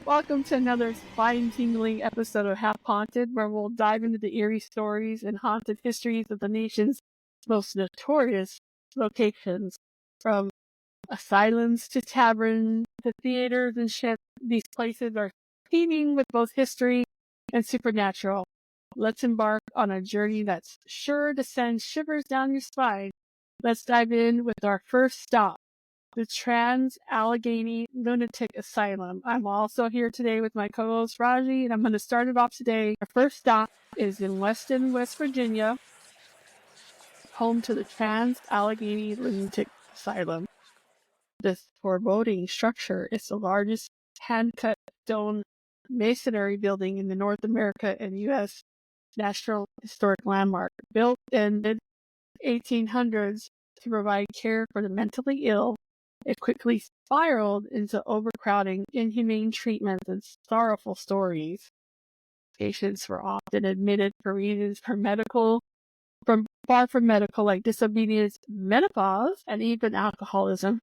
Welcome to another spine-tingling episode of Half Haunted, where we'll dive into the eerie stories and haunted histories of the nation's most notorious locations. From asylums to taverns to theaters and shit, these places are teeming with both history and supernatural. Let's embark on a journey that's sure to send shivers down your spine. Let's dive in with our first stop, the Trans-Allegheny Lunatic Asylum. I'm also here today with my co-host Raji, and I'm going to start it off today. Our first stop is in Weston, West Virginia, home to the Trans-Allegheny Lunatic Asylum. This foreboding structure is the largest hand-cut stone masonry building in the North America and U.S. National Historic Landmark. Built in the 1800s to provide care for the mentally ill, it quickly spiraled into overcrowding, inhumane treatments, and sorrowful stories. Patients were often admitted for reasons far from medical, like disobedience, menopause, and even alcoholism.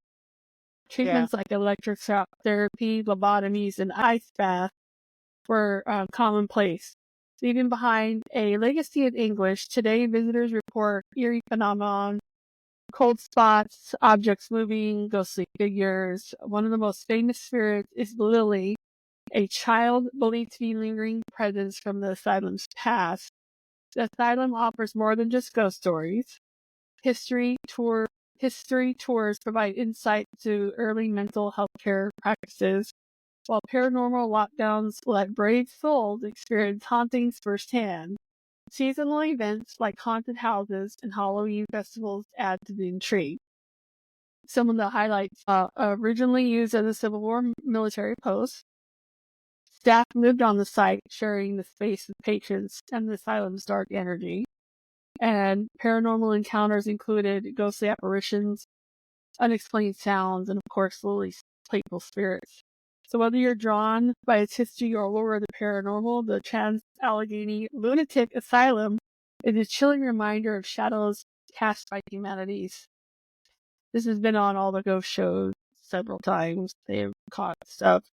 Treatments like electroshock therapy, lobotomies, and ice baths were commonplace. Leaving behind a legacy of English, today visitors report eerie phenomenon, cold spots, objects moving, ghostly figures. One of the most famous spirits is Lily, a child believed to be lingering presence from the asylum's past. The asylum offers more than just ghost stories. History tours provide insight to early mental health care practices, while paranormal lockdowns let brave souls experience hauntings firsthand. Seasonal events like haunted houses and Halloween festivals add to the intrigue. Some of the highlights originally used as a Civil War military post. Staff lived on the site, sharing the space with patrons and the asylum's dark energy. And paranormal encounters included ghostly apparitions, unexplained sounds, and of course, Lily's playful spirits. So whether you're drawn by its history or lure of the paranormal, the Trans-Allegheny Lunatic Asylum is a chilling reminder of shadows cast by humanities. This has been on all the ghost shows several times. They've caught stuff.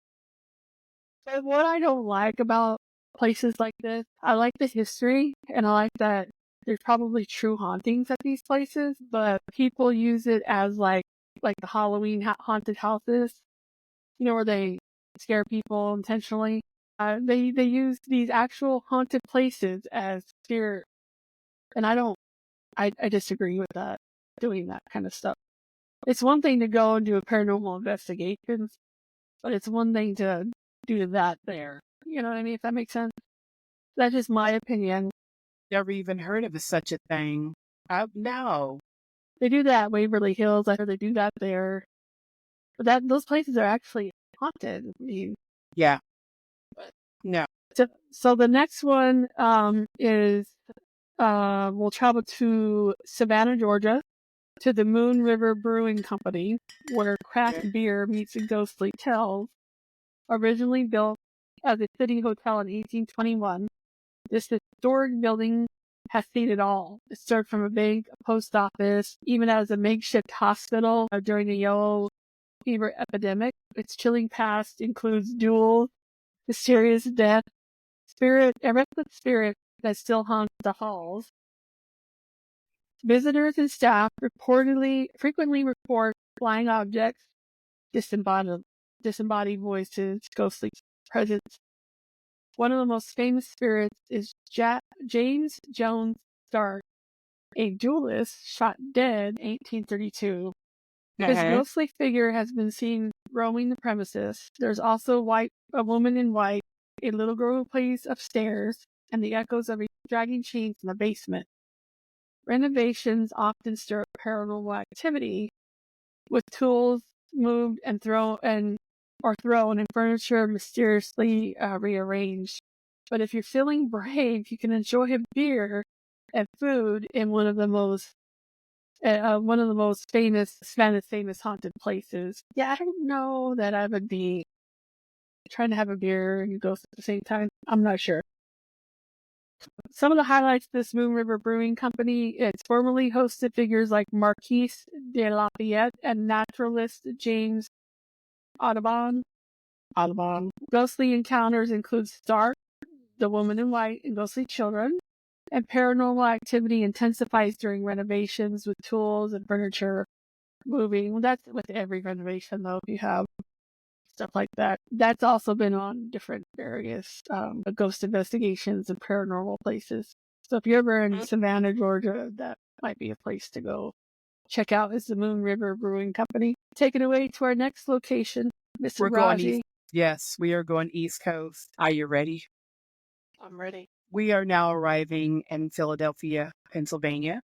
But what I don't like about places like this, I like the history, and I like that there's probably true hauntings at these places, but people use it as like the Halloween haunted houses, where they scare people intentionally. They use these actual haunted places as spirit, and I disagree with that, doing that kind of stuff. It's one thing to go and do a paranormal investigation, but it's one thing to do that there. You know what I mean? If that makes sense. That's just my opinion. Never even heard of such a thing. No. They do that at Waverly Hills. I heard they do that there. But those places are actually haunted. I mean, Yeah. No. So the next one is we'll travel to Savannah, Georgia, to the Moon River Brewing Company, where craft beer meets ghostly tales. Originally built as a city hotel in 1821, this historic building has seen it all. It served from a bank, a post office, even as a makeshift hospital during the yellow fever epidemic. Its chilling past includes duels, mysterious death, a restless spirit that still haunts the halls. Visitors and staff frequently report flying objects, disembodied voices, ghostly presence. One of the most famous spirits is James Jones Stark, a duelist shot dead in 1832. His ghostly figure has been seen roaming the premises. There's also a woman in white, a little girl who plays upstairs, and the echoes of a dragging chains in the basement. Renovations often stir up paranormal activity, with tools moved and thrown and furniture mysteriously rearranged. But if you're feeling brave, you can enjoy a beer and food in one of the most famous haunted places. Yeah, I don't know that I would be trying to have a beer and ghost at the same time. I'm not sure. Some of the highlights of this Moon River Brewing Company, it's formerly hosted figures like Marquise de Lafayette and naturalist James Audubon, Ghostly encounters include Stark, the woman in white, and ghostly children. And paranormal activity intensifies during renovations with tools and furniture moving. Well, that's with every renovation, though, if you have stuff like that. That's also been on different various ghost investigations and paranormal places. So if you're ever in Savannah, Georgia, that might be a place to go check out is the Moon River Brewing Company. Take it away to our next location, Mr. We're Raji. going east. Yes, we are going East Coast. Are you ready? I'm ready. We are now arriving in Philadelphia, Pennsylvania,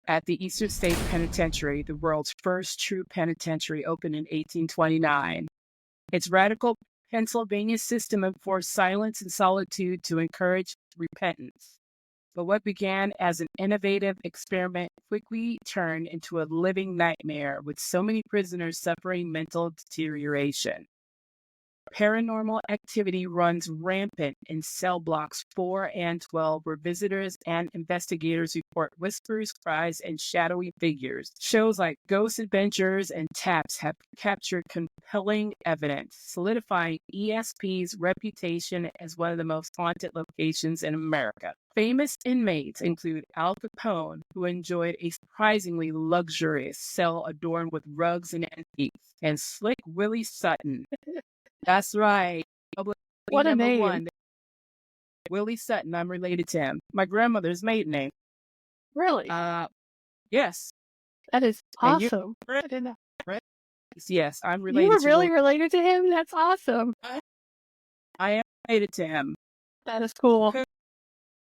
at the Eastern State Penitentiary, the world's first true penitentiary, opened in 1829. Its radical Pennsylvania system enforced silence and solitude to encourage repentance. But what began as an innovative experiment quickly turned into a living nightmare, with so many prisoners suffering mental deterioration. Paranormal activity runs rampant in cell blocks 4 and 12, where visitors and investigators report whispers, cries, and shadowy figures. Shows like Ghost Adventures and Taps have captured compelling evidence, solidifying ESP's reputation as one of the most haunted locations in America. Famous inmates include Al Capone, who enjoyed a surprisingly luxurious cell adorned with rugs and antiques, and Slick Willie Sutton. That's right. What a name. One. Willie Sutton. I'm related to him. My grandmother's maiden name. Really? Yes. That is awesome. I didn't know. Yes, I'm related. You were really related to him? That's awesome. I am related to him. That is cool.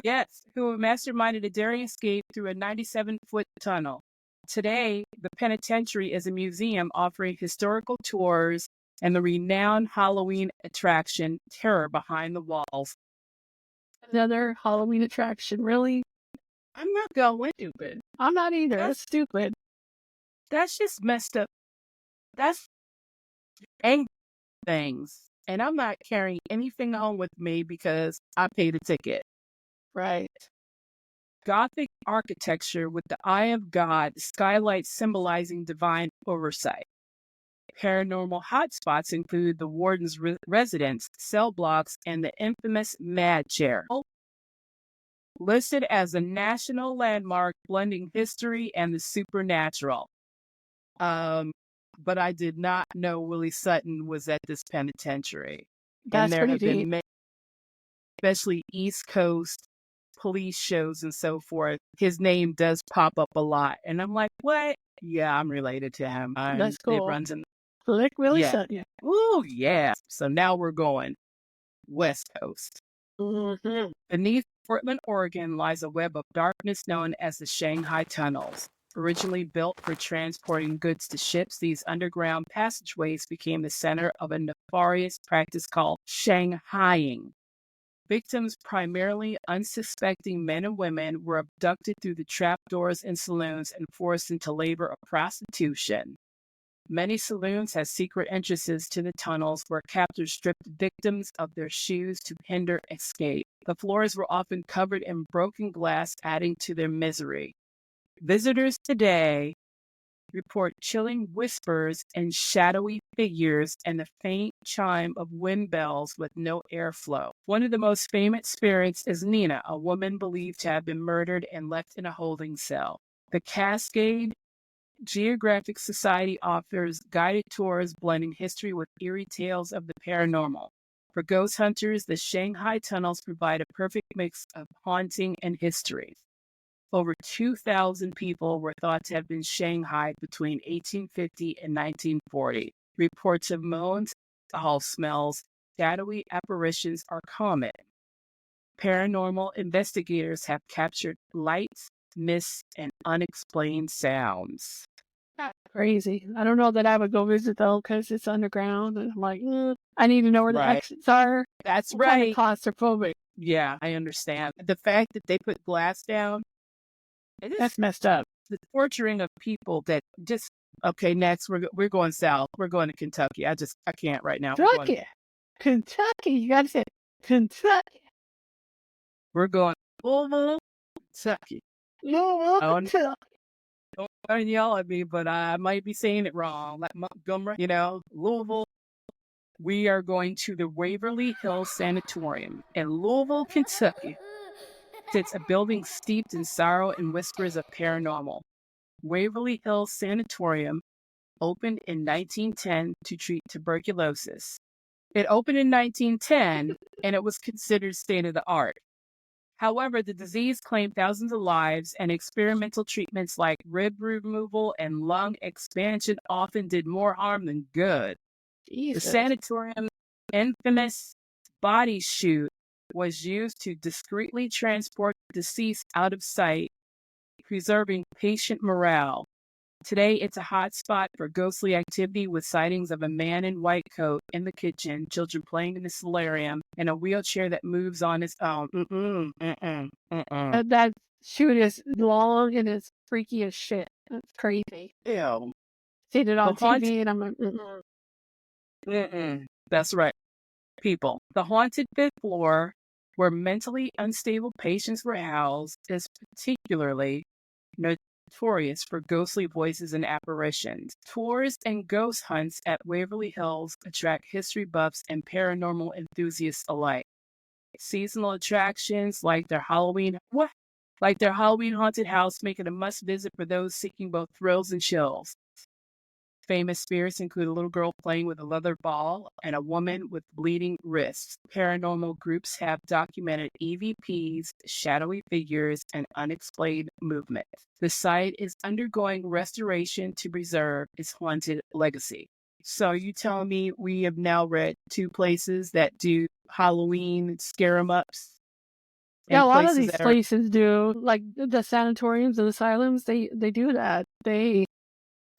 Yes, who masterminded a daring escape through a 97-foot tunnel. Today, the penitentiary is a museum offering historical tours and the renowned Halloween attraction, Terror Behind the Walls. Another Halloween attraction, really? I'm not going stupid. I'm not either. That's stupid. That's just messed up. That's angry things. And I'm not carrying anything home with me because I paid a ticket. Right. Gothic architecture with the Eye of God, skylights symbolizing divine oversight. Paranormal hotspots include the warden's residence, cell blocks, and the infamous Mad Chair. Listed as a national landmark blending history and the supernatural. But I did not know Willie Sutton was at this penitentiary. That's and there pretty have deep. been especially East Coast police shows and so forth. His name does pop up a lot. And I'm like, what? Yeah, I'm related to him. That's cool. It runs in Slick Willie Sutton. Ooh, yeah. So now we're going West Coast. Mm-hmm. Beneath Portland, Oregon, lies a web of darkness known as the Shanghai Tunnels. Originally built for transporting goods to ships, these underground passageways became the center of a nefarious practice called Shanghaiing. Victims, primarily unsuspecting men and women, were abducted through the trapdoors in saloons and forced into labor or prostitution. Many saloons had secret entrances to the tunnels where captors stripped victims of their shoes to hinder escape. The floors were often covered in broken glass, adding to their misery. Visitors today report chilling whispers and shadowy figures and the faint chime of wind bells with no airflow. One of the most famous spirits is Nina, a woman believed to have been murdered and left in a holding cell. The Cascade Geographic Society offers guided tours blending history with eerie tales of the paranormal. For ghost hunters, the Shanghai Tunnels provide a perfect mix of haunting and history. Over 2,000 people were thought to have been shanghaied between 1850 and 1940. Reports of moans, alcohol smells, shadowy apparitions are common. Paranormal investigators have captured lights, mists, and unexplained sounds. That's crazy. I don't know that I would go visit though because it's underground, and I'm like, I need to know where the exits are. That's I'm right. Kind of claustrophobic. Yeah, I understand. The fact that they put glass down, that's messed up. The torturing of people that just okay. Next, we're going south. We're going to Kentucky. I can't right now. Kentucky. You gotta say Kentucky. We're going Louisville, Kentucky. Kentucky. Don't yell at me, but I might be saying it wrong. Like Montgomery, Louisville. We are going to the Waverly Hills Sanatorium in Louisville, Kentucky. It's a building steeped in sorrow and whispers of paranormal. Waverly Hills Sanatorium opened in 1910 to treat tuberculosis. It opened in 1910 and it was considered state of the art. However, the disease claimed thousands of lives, and experimental treatments like rib removal and lung expansion often did more harm than good. The Jesus. sanatorium's infamous body chute was used to discreetly transport deceased out of sight, preserving patient morale. Today, it's a hot spot for ghostly activity with sightings of a man in white coat in the kitchen, children playing in the solarium, and a wheelchair that moves on its own. That chute is long and it's freaky as shit. That's crazy. Ew. Seen it on The haunted. TV and I'm like, That's right, people. The haunted fifth floor, where mentally unstable patients were housed, is particularly notorious for ghostly voices and apparitions. Tours and ghost hunts at Waverly Hills attract history buffs and paranormal enthusiasts alike. Seasonal attractions like their Halloween haunted house make it a must visit for those seeking both thrills and chills. Famous spirits include a little girl playing with a leather ball and a woman with bleeding wrists. Paranormal groups have documented EVPs, shadowy figures, and unexplained movement. The site is undergoing restoration to preserve its haunted legacy. So you tell me we have now read 2 places that do Halloween scare 'em ups? yeah, And a lot of places these that are places do, like the sanatoriums and asylums. They do that. They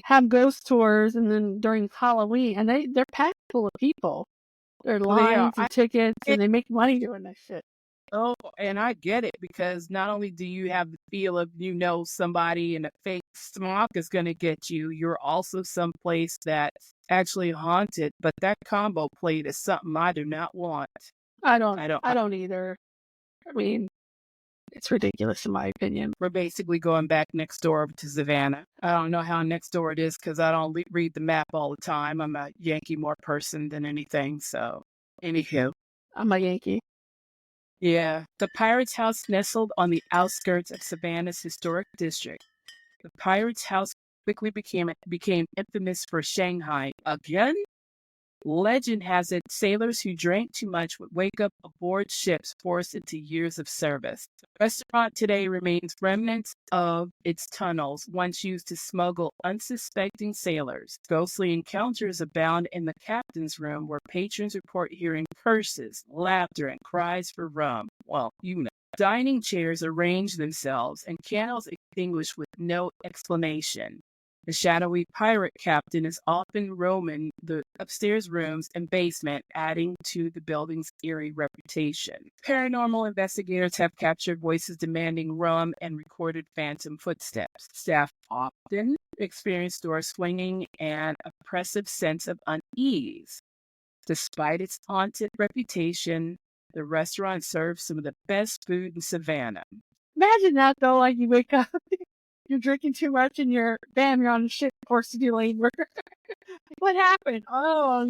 have ghost tours, and then during Halloween, and they're packed full of people. There are they are. lines and tickets, and they make money doing that shit. Oh, and I get it because not only do you have the feel of somebody and a fake smock is going to get you, you're also someplace that's actually haunted. But that combo plate is something I do not want. I don't I don't. either. I mean, it's ridiculous in my opinion. We're basically going back next door to Savannah. I don't know how next door it is because I don't read the map all the time. I'm a Yankee more person than anything. So, anywho. I'm a Yankee. Yeah, the Pirate's House nestled on the outskirts of Savannah's historic district. The Pirate's House quickly became infamous for Shanghai. Again? Legend has it sailors who drank too much would wake up aboard ships forced into years of service. The restaurant today remains remnants of its tunnels, once used to smuggle unsuspecting sailors. Ghostly encounters abound in the captain's room, where patrons report hearing curses, laughter, and cries for rum. Well, dining chairs arrange themselves and candles extinguish with no explanation. The shadowy pirate captain is often roaming the upstairs rooms and basement, adding to the building's eerie reputation. Paranormal investigators have captured voices demanding rum and recorded phantom footsteps. Staff often experience doors swinging and oppressive sense of unease. Despite its haunted reputation, the restaurant serves some of the best food in Savannah. Imagine that though, like you wake up, you're drinking too much, and you're on shit, forced to do labor. What happened? Oh,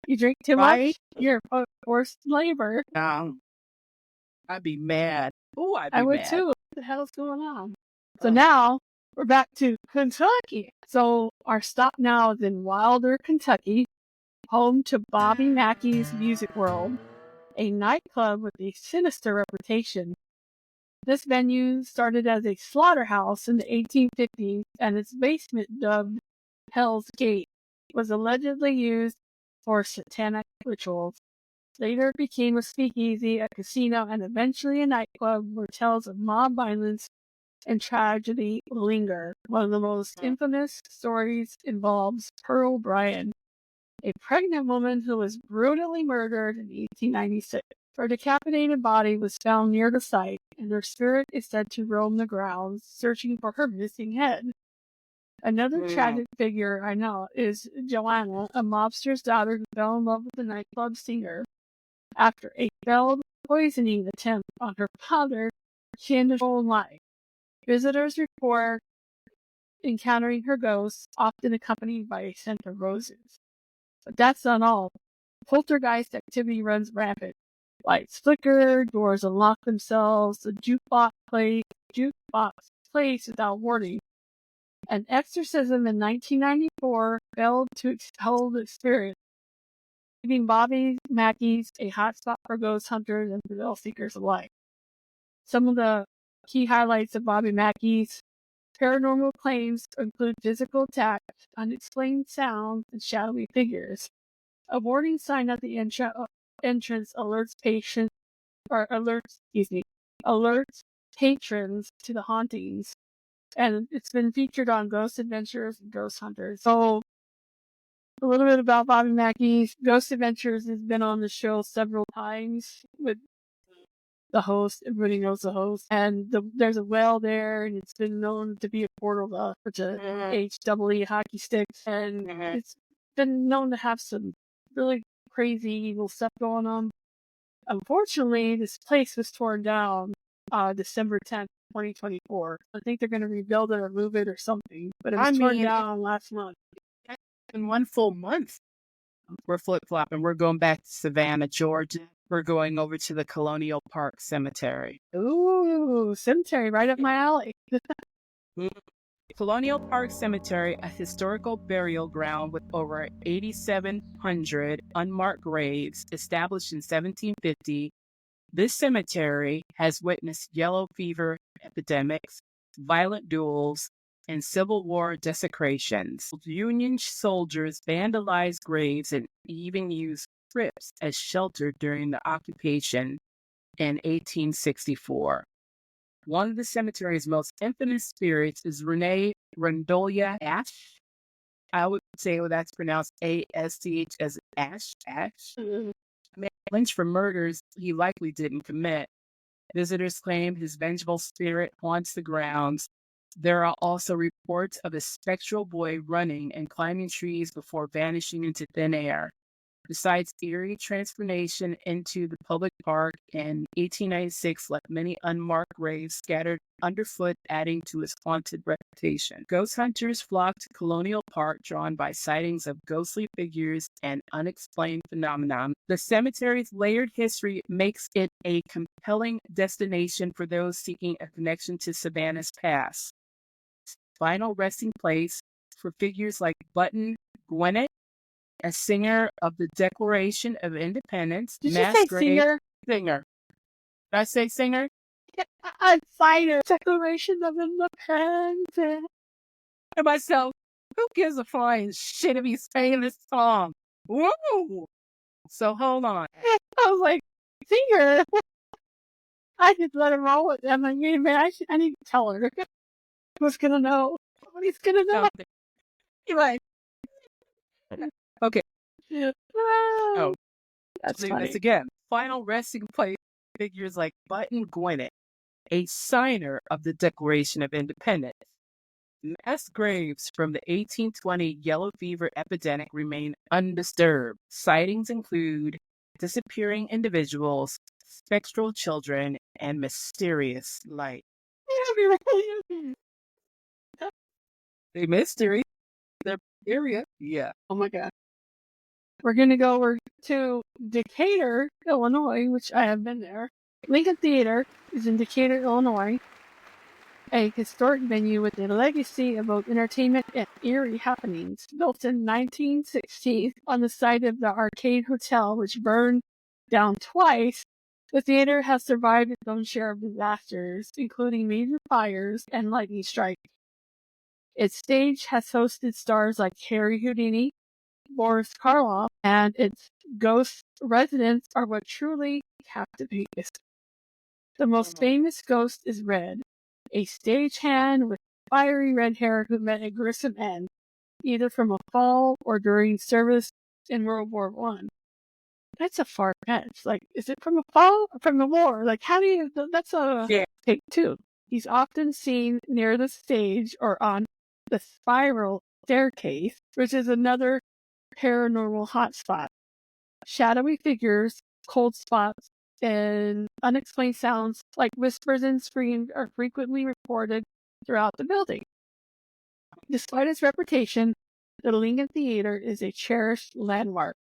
you drink too much, you're forced labor. I'd be mad. Oh, I'd be I would mad. too. What the hell's going on? So now we're back to Kentucky. So our stop now is in Wilder, Kentucky, home to Bobby Mackey's Music World, a nightclub with a sinister reputation. This venue started as a slaughterhouse in the 1850s, and its basement, dubbed Hell's Gate, was allegedly used for satanic rituals. Later it became a speakeasy, a casino, and eventually a nightclub where tales of mob violence and tragedy linger. One of the most infamous stories involves Pearl Bryan, a pregnant woman who was brutally murdered in 1896. Her decapitated body was found near the site, and her spirit is said to roam the grounds, searching for her missing head. Another tragic figure I know is Joanna, a mobster's daughter who fell in love with the nightclub singer. After a failed poisoning attempt on her father, she ended her own life. Visitors report encountering her ghost, often accompanied by a scent of roses. But that's not all. poltergeist activity runs rampant. Lights flicker, doors unlock themselves, the jukebox plays without warning. An exorcism in 1994 failed to expel the spirit, leaving Bobby Mackey's a hotspot for ghost hunters and thrill seekers alike. Some of the key highlights of Bobby Mackey's paranormal claims include physical attacks, unexplained sounds, and shadowy figures. A warning sign at the entrance alerts patrons to the hauntings, and it's been featured on Ghost Adventures and Ghost Hunters. So, a little bit about Bobby Mackey's. Ghost Adventures has been on the show several times with the host. Everybody knows the host. And there's a well there, and it's been known to be a portal to HEE hockey sticks. And it's been known to have some really crazy, evil stuff going on. Unfortunately, this place was torn down December 10th, 2024. I think they're going to rebuild it or move it or something. But it was torn down last month. In 1 full month, we're flip-flopping. We're going back to Savannah, Georgia. We're going over to the Colonial Park Cemetery. Ooh, cemetery right up my alley. Colonial Park Cemetery, a historical burial ground with over 8,700 unmarked graves, established in 1750. This cemetery has witnessed yellow fever epidemics, violent duels, and Civil War desecrations. Union soldiers vandalized graves and even used crypts as shelter during the occupation in 1864. One of the cemetery's most infamous spirits is Renee Rendolia Ash. I would say that's pronounced A-S-T-H as Ash. Lynched for murders he likely didn't commit. Visitors claim his vengeful spirit haunts the grounds. There are also reports of a spectral boy running and climbing trees before vanishing into thin air. Besides, eerie transformation into the public park in 1896 left many unmarked graves scattered underfoot, adding to its haunted reputation. Ghost hunters flocked to Colonial Park, drawn by sightings of ghostly figures and unexplained phenomenon. The cemetery's layered history makes it a compelling destination for those seeking a connection to Savannah's past. Final resting place for figures like Button Gwinnett, a singer of the Declaration of Independence. Did you say singer? Singer. Did I say singer? Yeah, a signer. Declaration of Independence. And myself, who gives a flying shit if he's saying this song? Woo! So hold on. I was like, singer. I just let him roll with them. I mean, man, I need to tell her. Who's gonna know? Somebody's gonna know. Anyway. Okay. Yeah. Oh, that's funny. This again. Final resting place figures like Button Gwinnett, a signer of the Declaration of Independence. Mass graves from the 1820 yellow fever epidemic remain undisturbed. Sightings include disappearing individuals, spectral children, and mysterious light. The mystery. The area. Yeah. Oh my God. We're going to go over to Decatur, Illinois, which I have been there. Lincoln Theater is in Decatur, Illinois, a historic venue with a legacy of both entertainment and eerie happenings. Built in 1916 on the site of the Arcade Hotel, which burned down twice, the theater has survived its own share of disasters, including major fires and lightning strikes. Its stage has hosted stars like Harry Houdini, Boris Karloff, and its ghost residents are what truly captivate us. The most famous ghost is Red, a stagehand with fiery red hair who met a gruesome end, either from a fall or during service in World War I. That's a far fetch. Like, is it from a fall or from the war? Like, how do you... That's a... Yeah. Take two. He's often seen near the stage or on the spiral staircase, which is another paranormal hotspot. Shadowy figures, cold spots, and unexplained sounds like whispers and screams are frequently reported throughout the building. Despite its reputation, the Lincoln Theater is a cherished landmark.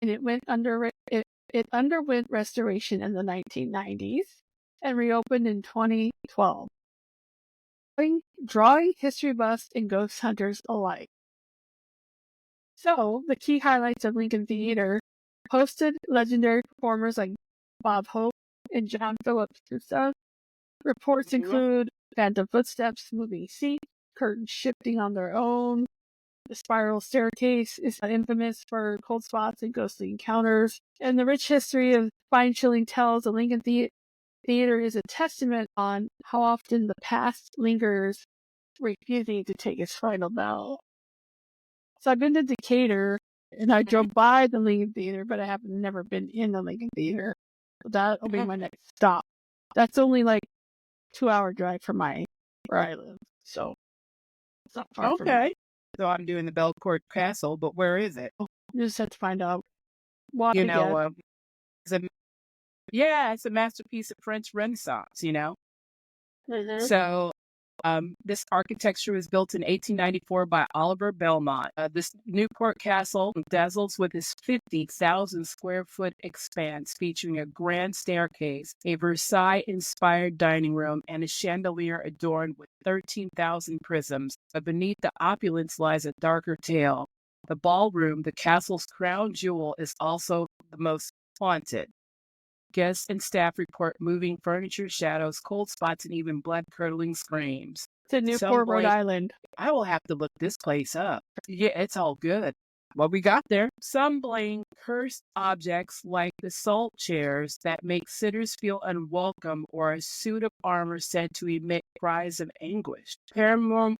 and it underwent restoration in the 1990s and reopened in 2012, drawing history buffs and ghost hunters alike. So, the key highlights of Lincoln Theater hosted legendary performers like Bob Hope and John Phillips Sousa. Reports include phantom footsteps, moving seats, curtains shifting on their own. The spiral staircase is infamous for cold spots and ghostly encounters. And the rich history of spine-chilling tales of Lincoln Theater is a testament on how often the past lingers, refusing to take its final bow. So I've been to Decatur, and I drove by the Lincoln Theater, but I have never been in the Lincoln Theater. So that'll be my next stop. That's only like 2-hour drive from where I live. So it's not far from me. Okay. So I'm doing the Belcourt Castle, but where is it? You just have to find out what You to get. know, it's a masterpiece of French Renaissance, you know? Mhm. So this architecture was built in 1894 by Oliver Belmont. This Newport Castle dazzles with its 50,000 square foot expanse, featuring a grand staircase, a Versailles-inspired dining room, and a chandelier adorned with 13,000 prisms. But beneath the opulence lies a darker tale. The ballroom, the castle's crown jewel, is also the most haunted. Guests and staff report moving furniture, shadows, cold spots, and even blood-curdling screams. It's in Newport, Rhode Island. I will have to look this place up. Yeah, it's all good. What we got there? Some blame cursed objects like the salt chairs that make sitters feel unwelcome, or a suit of armor said to emit cries of anguish. Paranormal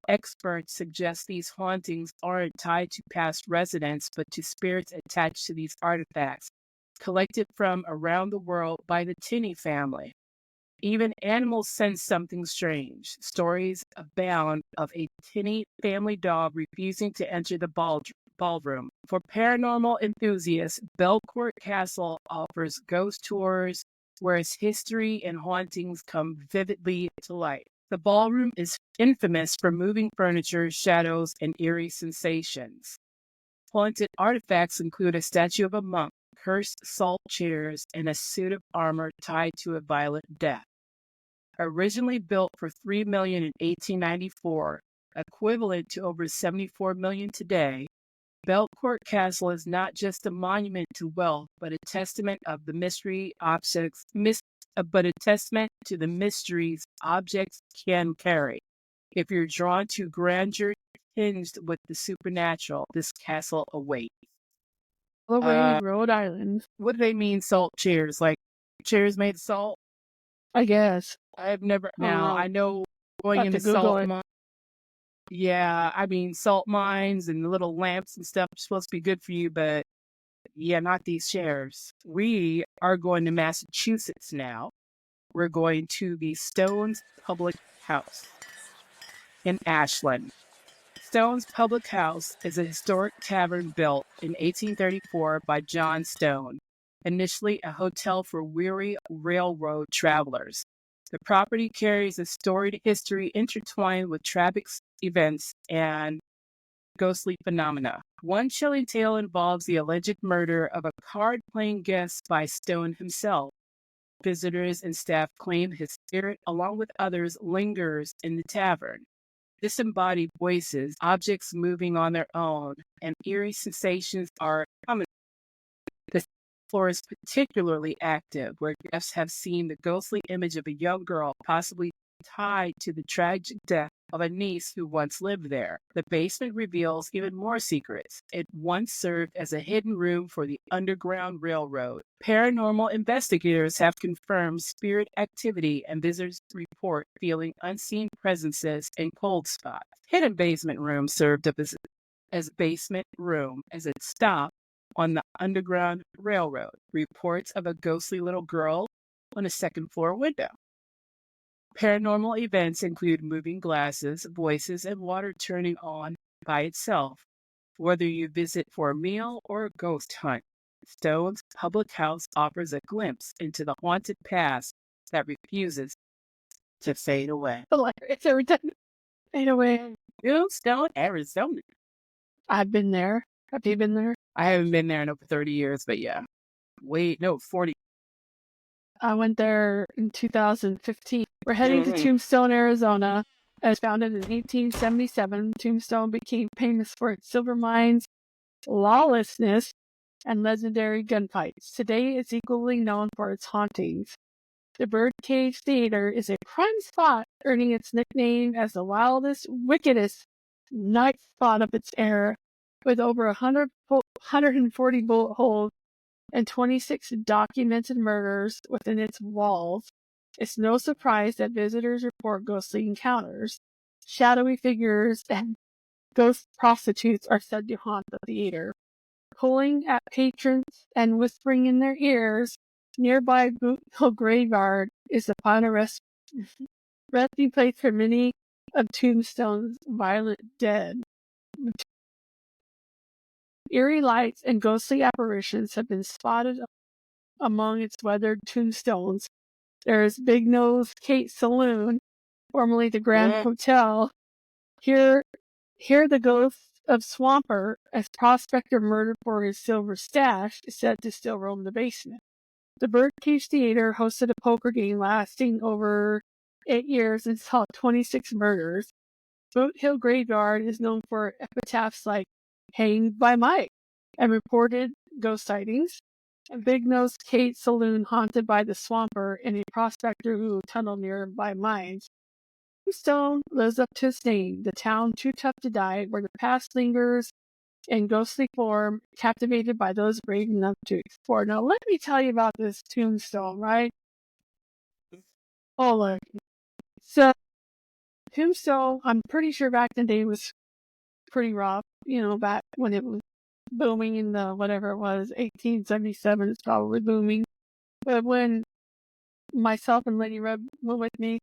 experts suggest these hauntings aren't tied to past residents, but to spirits attached to these artifacts, collected from around the world by the Tinney family. Even animals sense something strange. Stories abound of a Tinney family dog refusing to enter the ballroom. For paranormal enthusiasts, Belcourt Castle offers ghost tours where its history and hauntings come vividly to life. The ballroom is infamous for moving furniture, shadows, and eerie sensations. Haunted artifacts include a statue of a monk, cursed salt chairs, and a suit of armor tied to a violent death. Originally built for $3 million in 1894, equivalent to over $74 million today, Belcourt Castle is not just a monument to wealth, but a testament of the to the mysteries objects can carry. If you're drawn to grandeur tinged with the supernatural, this castle awaits. All the way in Rhode Island. What do they mean, salt chairs? Like chairs made of salt? I guess. I've never. Now I know going into salt mines. Yeah, I mean salt mines and the little lamps and stuff are supposed to be good for you, but yeah, not these chairs. We are going to Massachusetts now. We're going to the Stone's Public House in Ashland. Stone's Public House is a historic tavern built in 1834 by John Stone, initially a hotel for weary railroad travelers. The property carries a storied history intertwined with tragic events and ghostly phenomena. One chilling tale involves the alleged murder of a card-playing guest by Stone himself. Visitors and staff claim his spirit, along with others, lingers in the tavern. Disembodied voices, objects moving on their own, and eerie sensations are common. The floor is particularly active, where guests have seen the ghostly image of a young girl, possibly tied to the tragic death of a niece who once lived there. The basement reveals even more secrets. It once served as a hidden room for the Underground Railroad. Paranormal investigators have confirmed spirit activity, and visitors report feeling unseen presences in cold spots. Hidden basement room served up as basement room as it stopped on the Underground Railroad. Reports of a ghostly little girl on a second floor window. Paranormal events include moving glasses, voices, and water turning on by itself. Whether you visit for a meal or a ghost hunt, Stone's Public House offers a glimpse into the haunted past that refuses to fade away. It's every time. Fade away. Stone, Arizona. I've been there. Have you been there? I haven't been there in over 30 years, but yeah. Wait, no, 40. I went there in 2015. We're heading to Tombstone, Arizona. It was founded in 1877. Tombstone became famous for its silver mines, lawlessness, and legendary gunfights. Today, it's equally known for its hauntings. The Birdcage Theater is a prime spot, earning its nickname as the wildest, wickedest night spot of its era, with over 140 bullet holes and 26 documented murders within its walls. It's no surprise that visitors report ghostly encounters. Shadowy figures and ghost prostitutes are said to haunt the theater, pulling at patrons and whispering in their ears. Nearby Boot Hill Graveyard is the final resting place for many of Tombstone's violent dead. Eerie lights and ghostly apparitions have been spotted among its weathered tombstones. There is Big Nose Kate Saloon, formerly the Grand Hotel. Here the ghost of Swamper, a prospector murdered for his silver stash, is said to still roam the basement. The Birdcage Theater hosted a poker game lasting over 8 years and saw 26 murders. Boot Hill Graveyard is known for epitaphs like "Hanged by Mike" and reported ghost sightings. And Big Nose Kate Saloon haunted by the Swamper and a prospector who tunneled nearby mines. Tombstone lives up to its name, the town too tough to die, where the past lingers in ghostly form, captivated by those brave enough to explore. Now, let me tell you about this tombstone, right? Oh, look. So, Tombstone, I'm pretty sure back in the day was pretty rough, back when it was booming in the whatever it was, 1877, it's probably booming. But when myself and Lady Red went with me,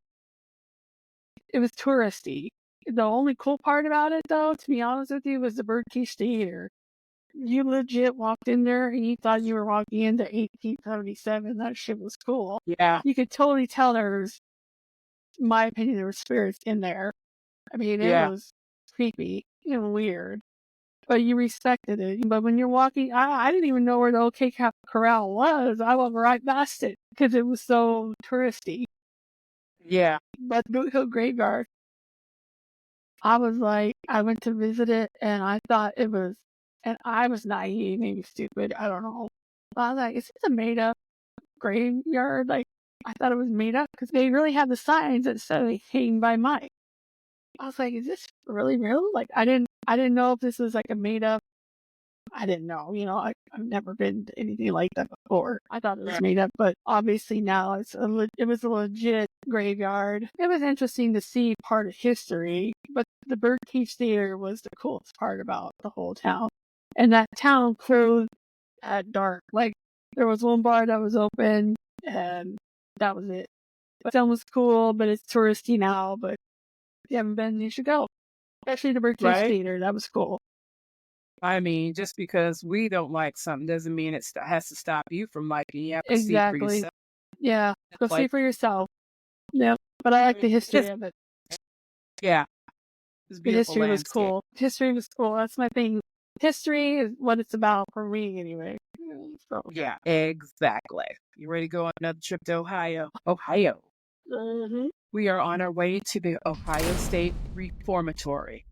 it was touristy. The only cool part about it, though, to be honest with you, was the Birdcage Theater. You legit walked in there and you thought you were walking into 1877. That shit was cool. Yeah. You could totally tell in my opinion, there were spirits in there. I mean, it was creepy and weird, but you respected it. But when you're walking, I didn't even know where the OK Corral was. I walked right past it because it was so touristy. Yeah. But Boot Hill Graveyard, I went to visit it and I thought it was, and I was naive, maybe stupid, I don't know. But I was like, is this a made up graveyard? Like, I thought it was made up because they really had the signs that said "Hanged by Mike." I was like, is this really real? Like, I didn't know if this was like a made up. I didn't know, I've never been to anything like that before. I thought it was made up, but obviously now it was a legit graveyard. It was interesting to see part of history, but the Birdcage Theater was the coolest part about the whole town. And that town closed at dark. Like, there was one bar that was open, and that was it. But that was cool, but it's touristy now, but if you haven't been, you should go. Especially the Birdcage Theater, that was cool. I mean, just because we don't like something doesn't mean it has to stop you from liking it. You have to see for yourself. Yeah, go see for yourself. Yeah, but I like the history of it. Yeah. The history was cool. History was cool. That's my thing. History is what it's about for me, anyway. So. Yeah, exactly. You ready to go on another trip to Ohio? Ohio. Mm-hmm. We are on our way to the Ohio State Reformatory,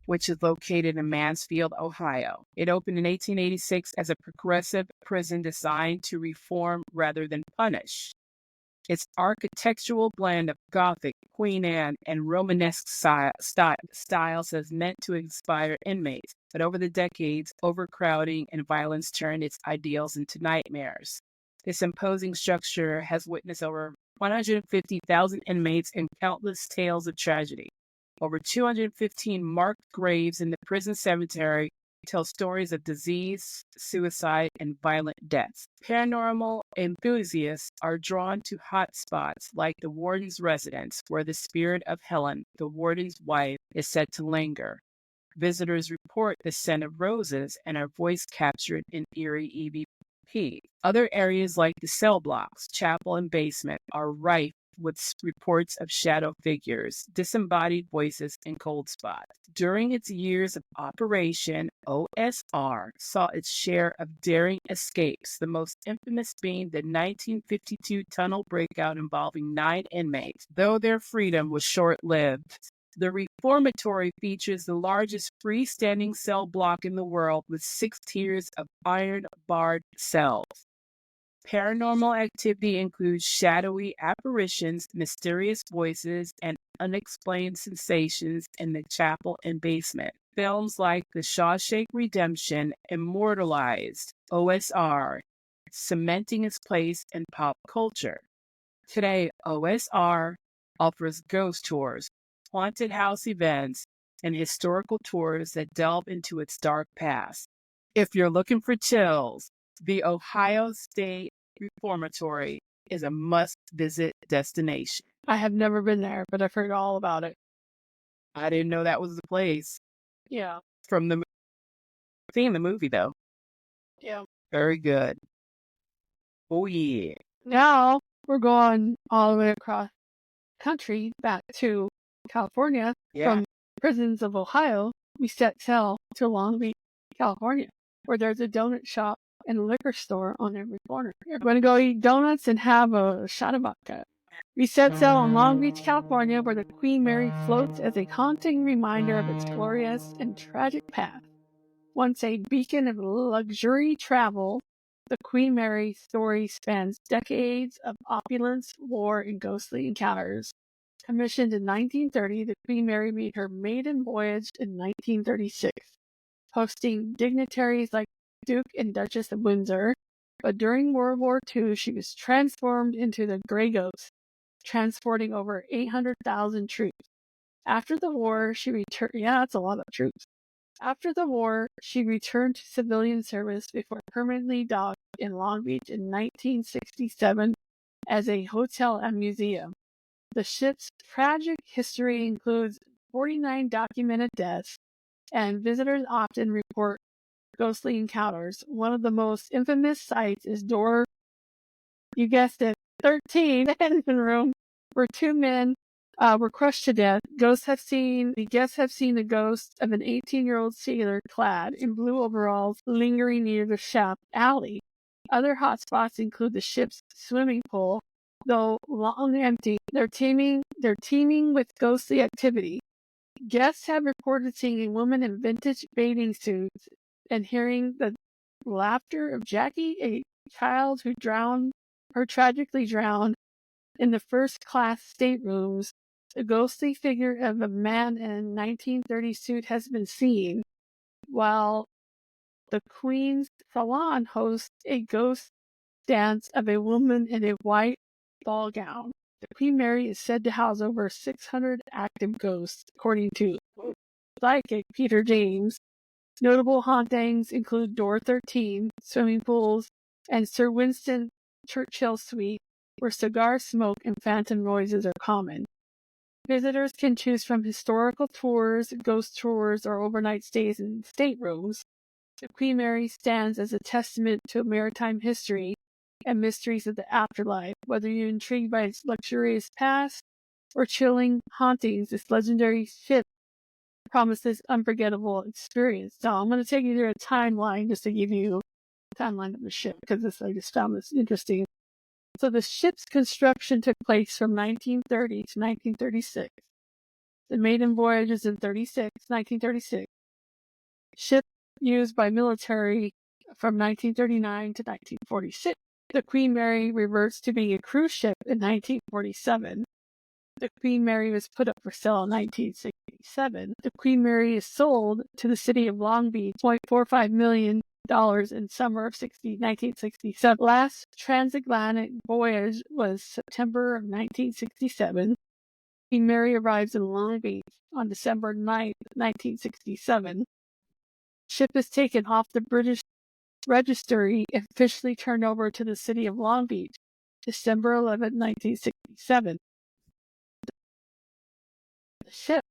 which is located in Mansfield, Ohio. It opened in 1886 as a progressive prison designed to reform rather than punish. Its architectural blend of Gothic, Queen Anne, and Romanesque styles has meant to inspire inmates, but over the decades, overcrowding and violence turned its ideals into nightmares. This imposing structure has witnessed over 150,000 inmates and countless tales of tragedy. Over 215 marked graves in the prison cemetery tell stories of disease, suicide, and violent deaths. Paranormal enthusiasts are drawn to hotspots like the warden's residence, where the spirit of Helen, the warden's wife, is said to linger. Visitors report the scent of roses and are voice captured in eerie EVP. Other areas like the cell blocks, chapel, and basement are rife with reports of shadow figures, disembodied voices, and cold spots. During its years of operation, OSR saw its share of daring escapes, the most infamous being the 1952 tunnel breakout involving 9 inmates, though their freedom was short-lived. The reformatory features the largest freestanding cell block in the world with 6 tiers of iron-barred cells. Paranormal activity includes shadowy apparitions, mysterious voices, and unexplained sensations in the chapel and basement. Films like The Shawshank Redemption immortalized OSR, cementing its place in pop culture. Today, OSR offers ghost tours, haunted house events, and historical tours that delve into its dark past. If you're looking for chills, the Ohio State Reformatory is a must-visit destination. I have never been there, but I've heard all about it. I didn't know that was the place. Yeah. From seeing the movie, though. Yeah. Very good. Oh, yeah. Now we're going all the way across country back to California. Yeah. From prisons of Ohio, we set sail to Long Beach, California, where there's a donut shop and a liquor store on every corner. We're going to go eat donuts and have a shot of vodka. We set sail on Long Beach, California, where the Queen Mary floats as a haunting reminder of its glorious and tragic past. Once a beacon of luxury travel, the Queen Mary story spans decades of opulence, war, and ghostly encounters. Commissioned in 1930, the Queen Mary made her maiden voyage in 1936, hosting dignitaries like Duke and Duchess of Windsor. But during World War II, she was transformed into the Grey Ghost, transporting over 800,000 troops. After the war, she returned. Yeah, that's a lot of troops. After the war, she returned to civilian service before permanently docked in Long Beach in 1967 as a hotel and museum. The ship's tragic history includes 49 documented deaths, and visitors often report ghostly encounters. One of the most infamous sites is door, you guessed it, 13, the engine room, where 2 men were crushed to death. The guests have seen the ghost of an 18-year-old sailor clad in blue overalls lingering near the shaft alley. Other hotspots include the ship's swimming pool, though long empty. They're teeming with ghostly activity. Guests have reported seeing a woman in vintage bathing suits and hearing the laughter of Jackie, a child who tragically drowned in the first-class staterooms. The ghostly figure of a man in a 1930 suit has been seen, while the Queen's Salon hosts a ghost dance of a woman in a white ball gown. The Queen Mary is said to house over 600 active ghosts, according to psychic Peter James. Notable hauntings include Door 13, swimming pools, and Sir Winston Churchill's suite, where cigar smoke and phantom noises are common. Visitors can choose from historical tours, ghost tours, or overnight stays in staterooms. The Queen Mary stands as a testament to maritime history and mysteries of the afterlife. Whether you're intrigued by its luxurious past or chilling hauntings, this legendary ship promises unforgettable experience. So I'm going to take you through a timeline just to give you a timeline of the ship, because I just found this interesting. So the ship's construction took place from 1930 to 1936. The maiden voyage is in 1936. Ship used by military from 1939 to 1946. The Queen Mary reverts to being a cruise ship in 1947. The Queen Mary was put up for sale in 1967. The Queen Mary is sold to the city of Long Beach, $0.45 million in summer of 1967. Last transatlantic voyage was September of 1967. Queen Mary arrives in Long Beach on December 9th, 1967. Ship is taken off the British registry and officially turned over to the city of Long Beach, December 11, 1967. The ship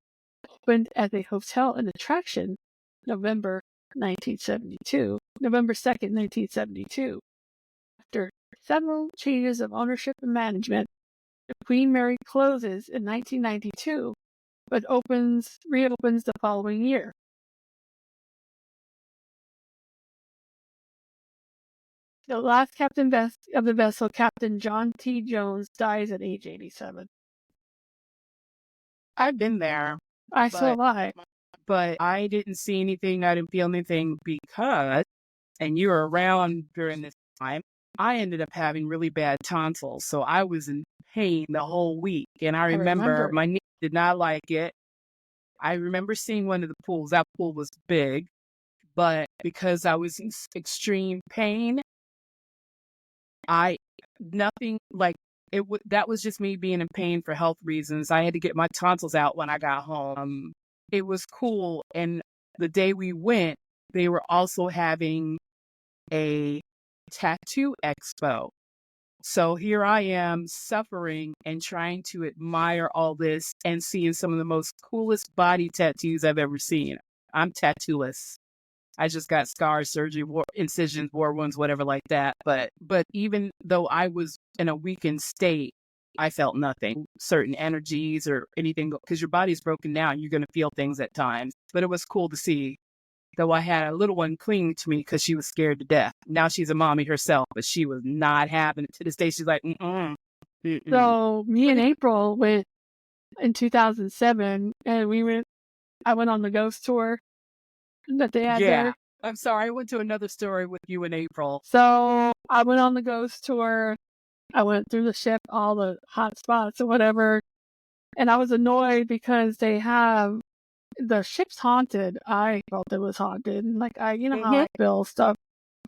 opened as a hotel and attraction November 2nd, 1972. After several changes of ownership and management, The Queen Mary closes in 1992, but reopens the following year. The last captain of the vessel, Captain John T. Jones, dies at age 87. I've been there, So have I. but I didn't see anything. I didn't feel anything because, and you were around during this time, I ended up having really bad tonsils. So I was in pain the whole week. And I remember my niece did not like it. I remember seeing one of the pools. That pool was big, but because I was in extreme pain, nothing like it. That was just me being in pain for health reasons. I had to get my tonsils out when I got home. It was cool. And the day we went, they were also having a tattoo expo. So here I am suffering and trying to admire all this and seeing some of the most coolest body tattoos I've ever seen. I'm tattooless. I just got scars, surgery, incisions, war wounds, whatever like that. But even though I was in a weakened state, I felt nothing, certain energies or anything, because your body's broken down. You're going to feel things at times. But it was cool to see. Though I had a little one clinging to me because she was scared to death. Now she's a mommy herself, but she was not having it. To this day, she's like, mm-mm. So me and April went in 2007, and I went on the ghost tour that they had there. I'm sorry, I went to another story with you in April. So I went on the ghost tour. I went through the ship, all the hot spots or whatever, and I was annoyed because they have the ship's haunted. I felt it was haunted. Like how I feel stuff.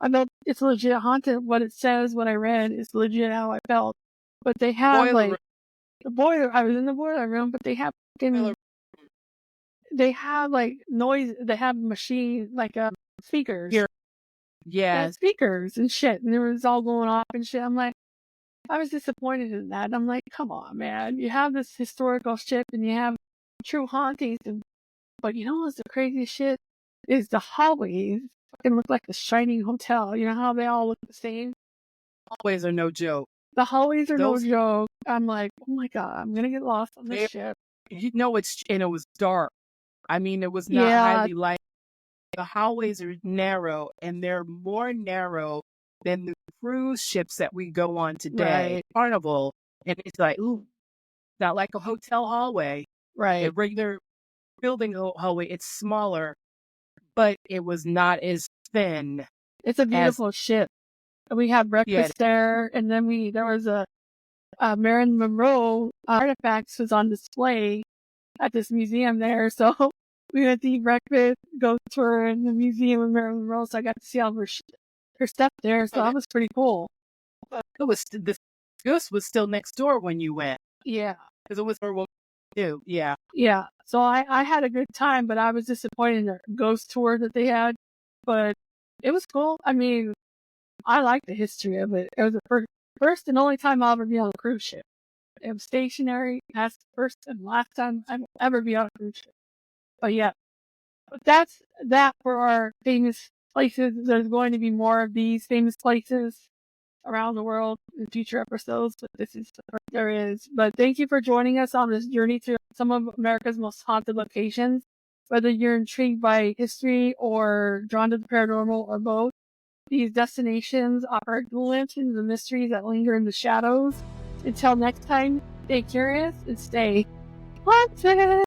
I felt it's legit haunted. What it says, what I read is legit how I felt. But they have the boiler. I was in the boiler room, but they have noise. They have machine speakers. Speakers and shit, and it was all going off and shit. I'm like, I was disappointed in that. I'm like, come on, man. You have this historical ship and you have true hauntings, but you know what's the craziest shit? Is the hallways fucking look like the Shining Hotel. You know how they all look the same? Hallways are no joke. The hallways are no joke. I'm like, oh my God, I'm going to get lost on this ship. And it was dark. I mean, it was not highly light. The hallways are narrow, and they're more narrow than the cruise ships that we go on today. Right. Carnival. And it's like, ooh, not like a hotel hallway. Right. A regular building hallway. It's smaller, but it was not as thin. It's a beautiful ship. We had breakfast there, and then there was a Marilyn Monroe artifacts was on display at this museum there. So we went to eat breakfast, go tour in the museum of Marilyn Monroe. So I got to see all her stuff there. So that was pretty cool. The ghost was still next door when you went. Yeah. Because it was her woman too. Yeah. Yeah. So I had a good time, but I was disappointed in the ghost tour that they had. But it was cool. I mean, I like the history of it. It was the first and only time I'll ever be on a cruise ship. It was stationary. That's the first and last time I will ever be on a cruise ship. But yeah, that's that for our famous places. There's going to be more of these famous places around the world in future episodes, but this is the first there is. But thank you for joining us on this journey to some of America's most haunted locations. Whether you're intrigued by history or drawn to the paranormal or both, these destinations offer a glimpse into the mysteries that linger in the shadows. Until next time, stay curious and stay haunted.